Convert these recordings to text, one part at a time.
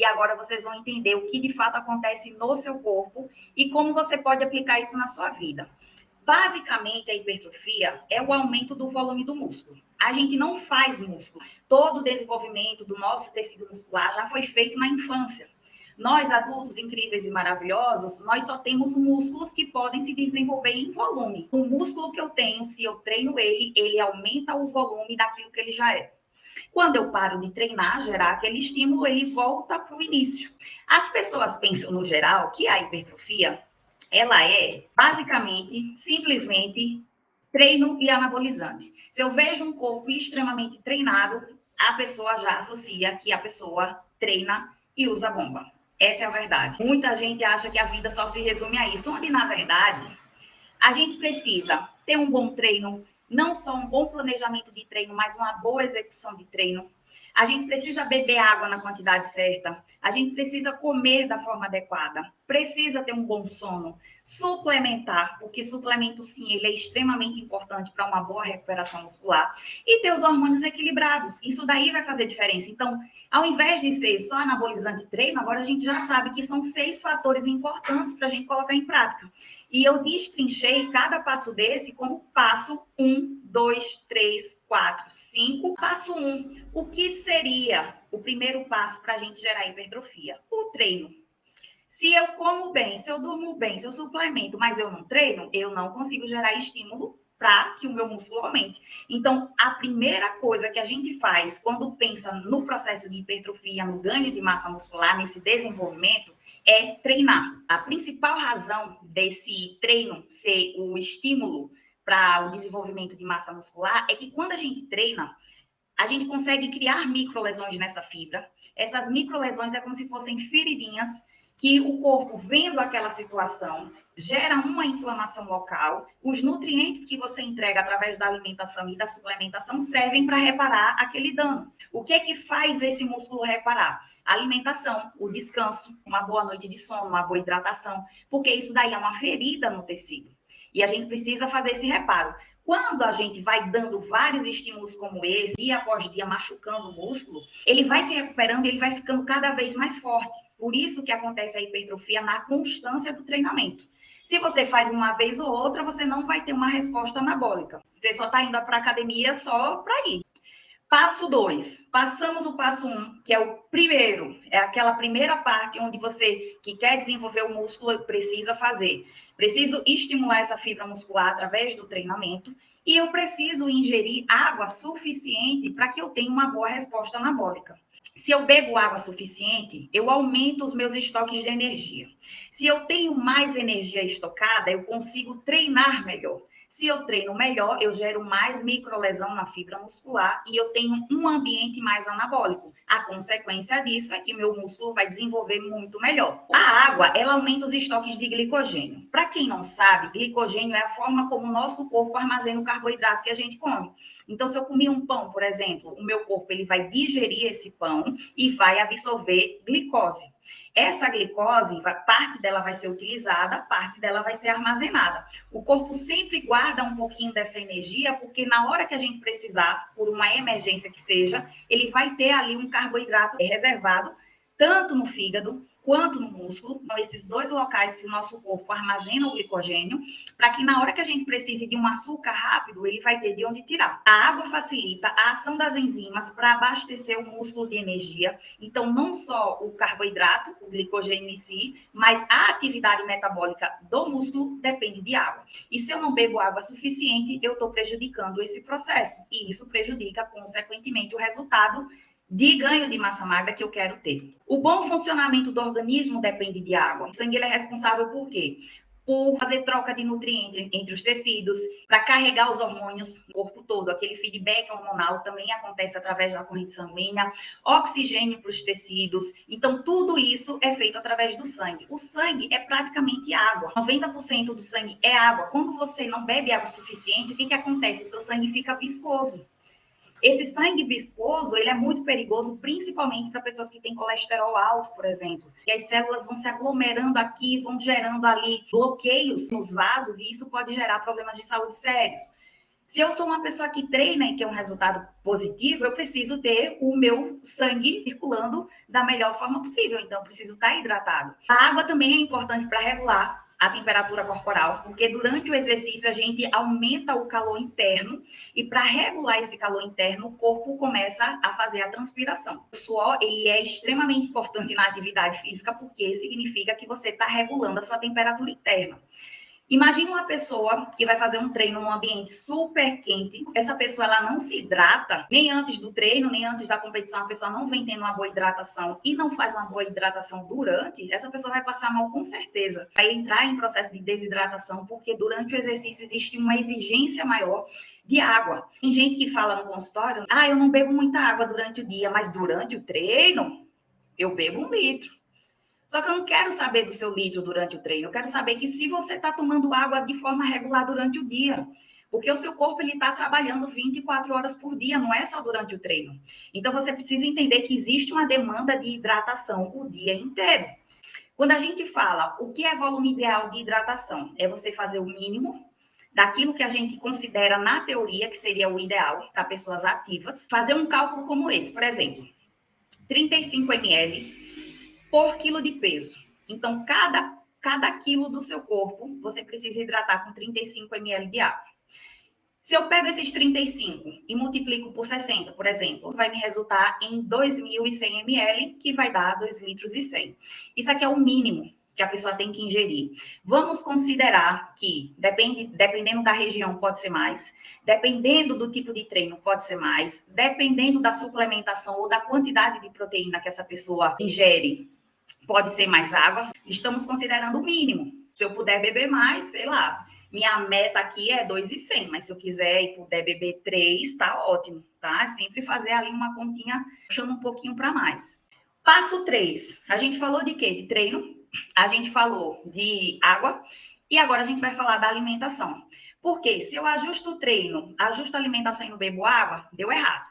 E agora vocês vão entender o que de fato acontece no seu corpo e como você pode aplicar isso na sua vida. Basicamente, a hipertrofia é o aumento do volume do músculo. A gente não faz músculo. Todo o desenvolvimento do nosso tecido muscular já foi feito na infância. Nós, adultos incríveis e maravilhosos, nós só temos músculos que podem se desenvolver em volume. O músculo que eu tenho, se eu treino ele, ele aumenta o volume daquilo que ele já é. Quando eu paro de treinar, gerar aquele estímulo, ele volta para o início. As pessoas pensam, no geral, que a hipertrofia, ela é, basicamente, simplesmente, treino e anabolizante. Se eu vejo um corpo extremamente treinado, a pessoa já associa que a pessoa treina e usa bomba. Essa é a verdade. Muita gente acha que a vida só se resume a isso, onde, na verdade, a gente precisa ter um bom treino, não só um bom planejamento de treino, mas uma boa execução de treino. A gente precisa beber água na quantidade certa. A gente precisa comer da forma adequada. Precisa ter um bom sono. Suplementar, porque suplemento, sim, ele é extremamente importante para uma boa recuperação muscular. E ter os hormônios equilibrados. Isso daí vai fazer diferença. Então, ao invés de ser só anabolizante e treino, agora a gente já sabe que são 6 fatores importantes para a gente colocar em prática. E eu destrinchei cada passo desse como passo 1, 2, 3, 4, 5. Passo 1, o que seria o primeiro passo para a gente gerar hipertrofia? O treino. Se eu como bem, se eu durmo bem, se eu suplemento, mas eu não treino, eu não consigo gerar estímulo para que o meu músculo aumente. Então, a primeira coisa que a gente faz quando pensa no processo de hipertrofia, no ganho de massa muscular, nesse desenvolvimento, é treinar. A principal razão desse treino ser o estímulo para o desenvolvimento de massa muscular é que quando a gente treina, a gente consegue criar microlesões nessa fibra. Essas microlesões é como se fossem feridinhas que o corpo, vendo aquela situação, gera uma inflamação local. Os nutrientes que você entrega através da alimentação e da suplementação servem para reparar aquele dano. O que é que faz esse músculo reparar? A alimentação, o descanso, uma boa noite de sono, uma boa hidratação, porque isso daí é uma ferida no tecido. E a gente precisa fazer esse reparo. Quando a gente vai dando vários estímulos como esse, dia após dia machucando o músculo, ele vai se recuperando e ele vai ficando cada vez mais forte. Por isso que acontece a hipertrofia na constância do treinamento. Se você faz uma vez ou outra, você não vai ter uma resposta anabólica. Você só está indo para a academia só para ir. Passo 2. Passamos o passo 1, que é o primeiro. É aquela primeira parte onde você que quer desenvolver o músculo precisa fazer. Preciso estimular essa fibra muscular através do treinamento e eu preciso ingerir água suficiente para que eu tenha uma boa resposta anabólica. Se eu bebo água suficiente, eu aumento os meus estoques de energia. Se eu tenho mais energia estocada, eu consigo treinar melhor. Se eu treino melhor, eu gero mais microlesão na fibra muscular e eu tenho um ambiente mais anabólico. A consequência disso é que meu músculo vai desenvolver muito melhor. A água, ela aumenta os estoques de glicogênio. Para quem não sabe, glicogênio é a forma como o nosso corpo armazena o carboidrato que a gente come. Então, se eu comer um pão, por exemplo, o meu corpo ele vai digerir esse pão e vai absorver glicose. Essa glicose, parte dela vai ser utilizada, parte dela vai ser armazenada. O corpo sempre guarda um pouquinho dessa energia, porque na hora que a gente precisar, por uma emergência que seja, ele vai ter ali um carboidrato reservado, tanto no fígado quanto no músculo. São esses dois locais que o nosso corpo armazena o glicogênio, para que na hora que a gente precise de um açúcar rápido, ele vai ter de onde tirar. A água facilita a ação das enzimas para abastecer o músculo de energia. Então, não só o carboidrato, o glicogênio em si, mas a atividade metabólica do músculo depende de água. E se eu não bebo água suficiente, eu estou prejudicando esse processo. E isso prejudica, consequentemente, o resultado de ganho de massa magra que eu quero ter. O bom funcionamento do organismo depende de água. O sangue ele é responsável por quê? Por fazer troca de nutrientes entre os tecidos, para carregar os hormônios no corpo todo. Aquele feedback hormonal também acontece através da corrente sanguínea, oxigênio para os tecidos. Então, tudo isso é feito através do sangue. O sangue é praticamente água. 90% do sangue é água. Quando você não bebe água suficiente, o que acontece? O seu sangue fica viscoso. Esse sangue viscoso, ele é muito perigoso, principalmente para pessoas que têm colesterol alto, por exemplo. E as células vão se aglomerando aqui, vão gerando ali bloqueios nos vasos, e isso pode gerar problemas de saúde sérios. Se eu sou uma pessoa que treina e quer um resultado positivo, eu preciso ter o meu sangue circulando da melhor forma possível. Então, eu preciso estar hidratado. A água também é importante para regular a temperatura corporal, porque durante o exercício a gente aumenta o calor interno e para regular esse calor interno, o corpo começa a fazer a transpiração. O suor, ele é extremamente importante na atividade física porque significa que você está regulando a sua temperatura interna. Imagina uma pessoa que vai fazer um treino num ambiente super quente. Essa pessoa ela não se hidrata, nem antes do treino, nem antes da competição. A pessoa não vem tendo uma boa hidratação e não faz uma boa hidratação durante. Essa pessoa vai passar mal com certeza. Vai entrar em processo de desidratação, porque durante o exercício existe uma exigência maior de água. Tem gente que fala no consultório: eu não bebo muita água durante o dia, mas durante o treino eu bebo 1 litro. Só que eu não quero saber do seu litro durante o treino. Eu quero saber que se você está tomando água de forma regular durante o dia. Porque o seu corpo está trabalhando 24 horas por dia, não é só durante o treino. Então, você precisa entender que existe uma demanda de hidratação o dia inteiro. Quando a gente fala o que é volume ideal de hidratação, é você fazer o mínimo daquilo que a gente considera na teoria que seria o ideal para pessoas ativas. Fazer um cálculo como esse, por exemplo, 35 ml por quilo de peso. Então, cada quilo do seu corpo, você precisa hidratar com 35 ml de água. Se eu pego esses 35 e multiplico por 60, por exemplo, vai me resultar em 2.100 ml, que vai dar 2 litros e 100. Isso aqui é o mínimo que a pessoa tem que ingerir. Vamos considerar que, dependendo da região, pode ser mais, dependendo do tipo de treino, pode ser mais, dependendo da suplementação ou da quantidade de proteína que essa pessoa ingere, pode ser mais água. Estamos considerando o mínimo. Se eu puder beber mais, sei lá, minha meta aqui é 2.100, mas se eu quiser e puder beber 3, tá ótimo, tá? Sempre fazer ali uma continha, puxando um pouquinho para mais. Passo 3. A gente falou de quê? De treino. A gente falou de água. E agora a gente vai falar da alimentação. Porque se eu ajusto o treino, ajusto a alimentação e não bebo água, deu errado.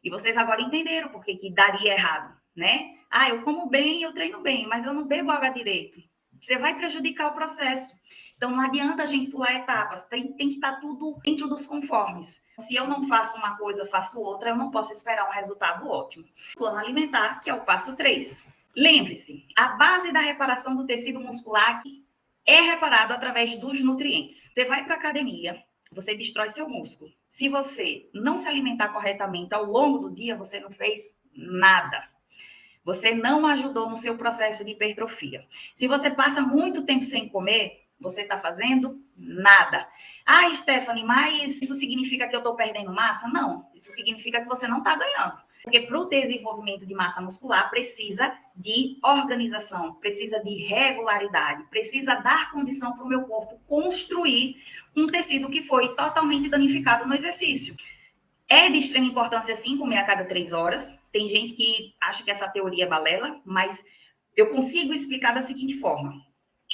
E vocês agora entenderam por que daria errado, né? Eu como bem, eu treino bem, mas eu não bebo água direito. Você vai prejudicar o processo. Então, não adianta a gente pular etapas. Tem que estar tudo dentro dos conformes. Se eu não faço uma coisa, faço outra, eu não posso esperar um resultado ótimo. Plano alimentar, que é o passo 3. Lembre-se, a base da reparação do tecido muscular é reparado através dos nutrientes. Você vai para a academia, você destrói seu músculo. Se você não se alimentar corretamente ao longo do dia, você não fez nada. Você não ajudou no seu processo de hipertrofia. Se você passa muito tempo sem comer, você está fazendo nada. Stephanie, mas isso significa que eu estou perdendo massa? Não, isso significa que você não está ganhando. Porque para o desenvolvimento de massa muscular precisa de organização, precisa de regularidade, precisa dar condição para o meu corpo construir um tecido que foi totalmente danificado no exercício. É de extrema importância, sim, comer a cada 3 horas. Tem gente que acha que essa teoria é balela, mas eu consigo explicar da seguinte forma.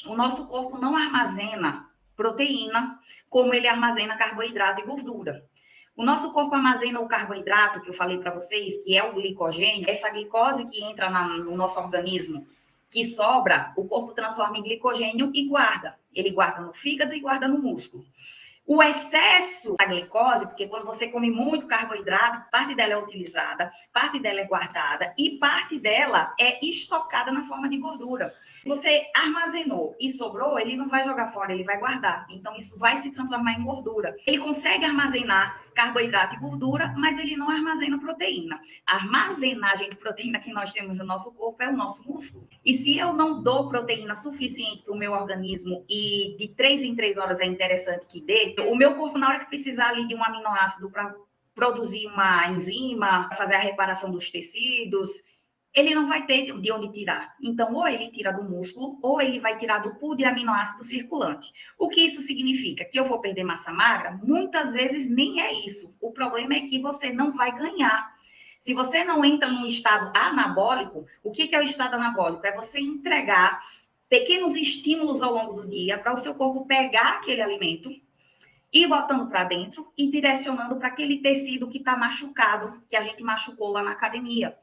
O nosso corpo não armazena proteína como ele armazena carboidrato e gordura. O nosso corpo armazena o carboidrato, que eu falei para vocês, que é o glicogênio. Essa glicose que entra no nosso organismo, que sobra, o corpo transforma em glicogênio e guarda. Ele guarda no fígado e guarda no músculo. O excesso da glicose, porque quando você come muito carboidrato, parte dela é utilizada, parte dela é guardada e parte dela é estocada na forma de gordura. Se você armazenou e sobrou, ele não vai jogar fora, ele vai guardar. Então, isso vai se transformar em gordura. Ele consegue armazenar carboidrato e gordura, mas ele não armazena proteína. A armazenagem de proteína que nós temos no nosso corpo é o nosso músculo. E se eu não dou proteína suficiente para o meu organismo, e de 3 em 3 horas é interessante que dê, o meu corpo, na hora que precisar ali de um aminoácido para produzir uma enzima, fazer a reparação dos tecidos, ele não vai ter de onde tirar. Então, ou ele tira do músculo, ou ele vai tirar do pool de aminoácido circulante. O que isso significa? Que eu vou perder massa magra? Muitas vezes nem é isso. O problema é que você não vai ganhar. Se você não entra num estado anabólico, o que é o estado anabólico? É você entregar pequenos estímulos ao longo do dia para o seu corpo pegar aquele alimento, ir botando para dentro e direcionando para aquele tecido que está machucado, que a gente machucou lá na academia.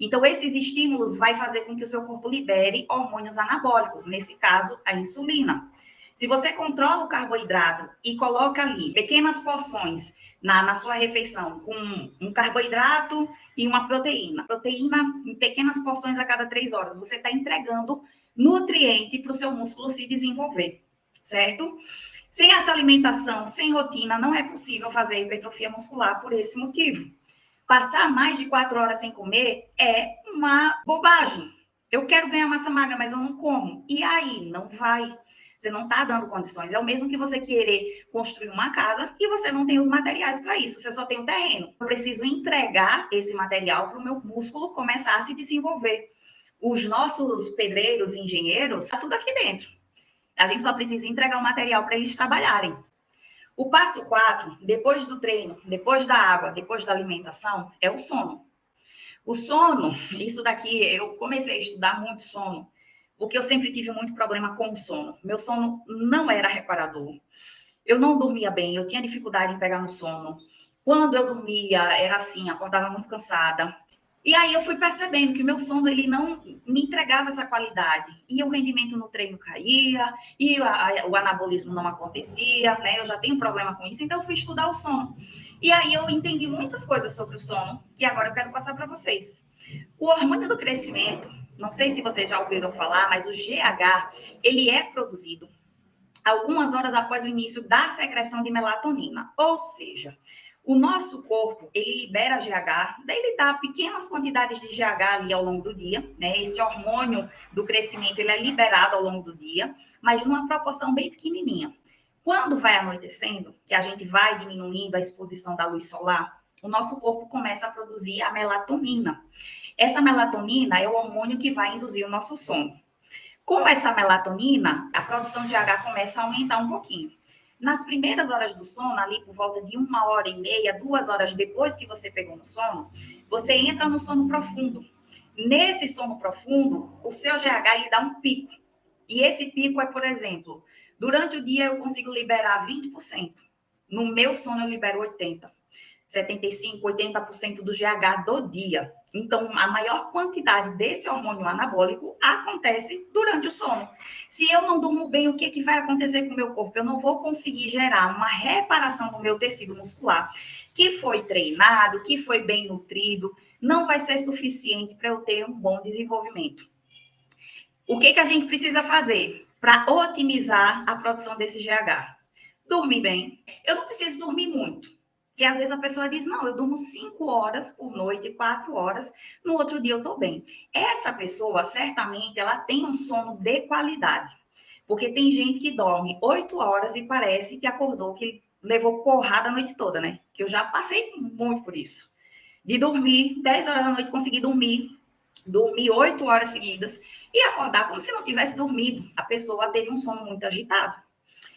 Então, esses estímulos vai fazer com que o seu corpo libere hormônios anabólicos, nesse caso, a insulina. Se você controla o carboidrato e coloca ali pequenas porções na sua refeição, com um carboidrato e uma proteína. Proteína em pequenas porções a cada 3 horas. Você está entregando nutriente para o seu músculo se desenvolver, certo? Sem essa alimentação, sem rotina, não é possível fazer hipertrofia muscular por esse motivo. Passar mais de 4 horas sem comer é uma bobagem. Eu quero ganhar massa magra, mas eu não como. E aí? Não vai. Você não está dando condições. É o mesmo que você querer construir uma casa e você não tem os materiais para isso. Você só tem o terreno. Eu preciso entregar esse material para o meu músculo começar a se desenvolver. Os nossos pedreiros, engenheiros, está tudo aqui dentro. A gente só precisa entregar o material para eles trabalharem. O passo 4, depois do treino, depois da água, depois da alimentação, é o sono. O sono, isso daqui, eu comecei a estudar muito sono, porque eu sempre tive muito problema com o sono. Meu sono não era reparador. Eu não dormia bem, eu tinha dificuldade em pegar no sono. Quando eu dormia, era assim, acordava muito cansada. E aí eu fui percebendo que o meu sono ele não me entregava essa qualidade. E o rendimento no treino caía, e o anabolismo não acontecia, né? Eu já tenho problema com isso, então eu fui estudar o sono. E aí eu entendi muitas coisas sobre o sono, que agora eu quero passar para vocês. O hormônio do crescimento, não sei se vocês já ouviram falar, mas o GH, ele é produzido algumas horas após o início da secreção de melatonina. Ou seja, o nosso corpo, ele libera GH, daí ele dá pequenas quantidades de GH ali ao longo do dia, né? Esse hormônio do crescimento, ele é liberado ao longo do dia, mas numa proporção bem pequenininha. Quando vai anoitecendo, que a gente vai diminuindo a exposição da luz solar, o nosso corpo começa a produzir a melatonina. Essa melatonina é o hormônio que vai induzir o nosso sono. Com essa melatonina, a produção de GH começa a aumentar um pouquinho. Nas primeiras horas do sono, ali por volta de 1h30, 2 horas depois que você pegou no sono, você entra no sono profundo. Nesse sono profundo, o seu GH ele dá um pico. E esse pico é, por exemplo, durante o dia eu consigo liberar 20%. No meu sono eu libero 80%. 75%, 80% do GH do dia. Então, a maior quantidade desse hormônio anabólico acontece durante o sono. Se eu não durmo bem, o que vai acontecer com o meu corpo? Eu não vou conseguir gerar uma reparação do meu tecido muscular, que foi treinado, que foi bem nutrido, não vai ser suficiente para eu ter um bom desenvolvimento. O que a gente precisa fazer para otimizar a produção desse GH? Dormir bem. Eu não preciso dormir muito. Porque às vezes a pessoa diz, não, eu durmo 5 horas por noite, 4 horas, no outro dia eu estou bem. Essa pessoa, certamente, ela tem um sono de qualidade. Porque tem gente que dorme 8 horas e parece que acordou, que levou porrada a noite toda, né? Que eu já passei muito por isso. De dormir 10 horas da noite, conseguir dormir 8 horas seguidas e acordar como se não tivesse dormido. A pessoa teve um sono muito agitado.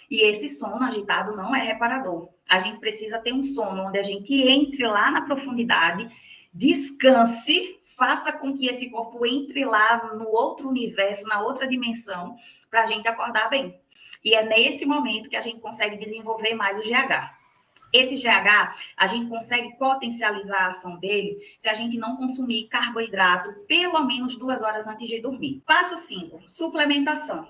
E esse sono agitado não é reparador. A gente precisa ter um sono onde a gente entre lá na profundidade, descanse, faça com que esse corpo entre lá no outro universo, na outra dimensão, para a gente acordar bem. E é nesse momento que a gente consegue desenvolver mais o GH. Esse GH, a gente consegue potencializar a ação dele se a gente não consumir carboidrato pelo menos 2 horas antes de dormir. Passo 5, suplementação.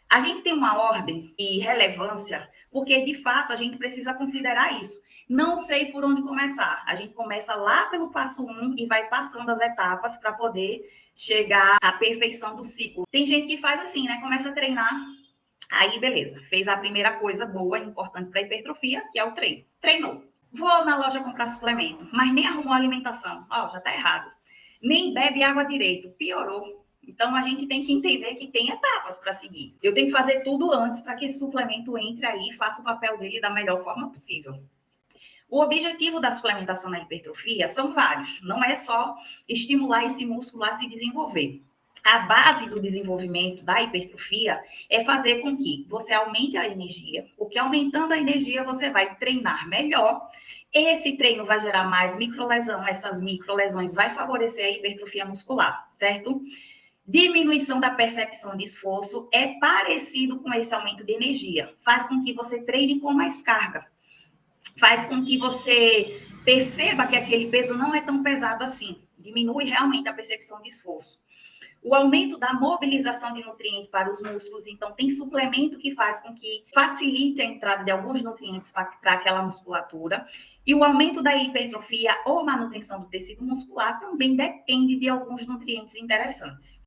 A gente tem uma ordem e relevância, porque de fato a gente precisa considerar isso. Não sei por onde começar. A gente começa lá pelo passo 1 e vai passando as etapas para poder chegar à perfeição do ciclo. Tem gente que faz assim, né? Começa a treinar, aí beleza, fez a primeira coisa boa, importante para a hipertrofia, que é o treino. Treinou. Vou na loja comprar suplemento, mas nem arrumou a alimentação. Ó, já tá errado. Nem bebe água direito, piorou. Então, a gente tem que entender que tem etapas para seguir. Eu tenho que fazer tudo antes para que esse suplemento entre aí e faça o papel dele da melhor forma possível. O objetivo da suplementação na hipertrofia são vários. Não é só estimular esse músculo a se desenvolver. A base do desenvolvimento da hipertrofia é fazer com que você aumente a energia, porque aumentando a energia você vai treinar melhor. Esse treino vai gerar mais microlesão, essas microlesões vai favorecer a hipertrofia muscular, certo? Diminuição da percepção de esforço é parecido com esse aumento de energia. Faz com que você treine com mais carga. Faz com que você perceba que aquele peso não é tão pesado assim. Diminui realmente a percepção de esforço. O aumento da mobilização de nutrientes para os músculos, então tem suplemento que faz com que facilite a entrada de alguns nutrientes para aquela musculatura. E o aumento da hipertrofia ou manutenção do tecido muscular também depende de alguns nutrientes interessantes.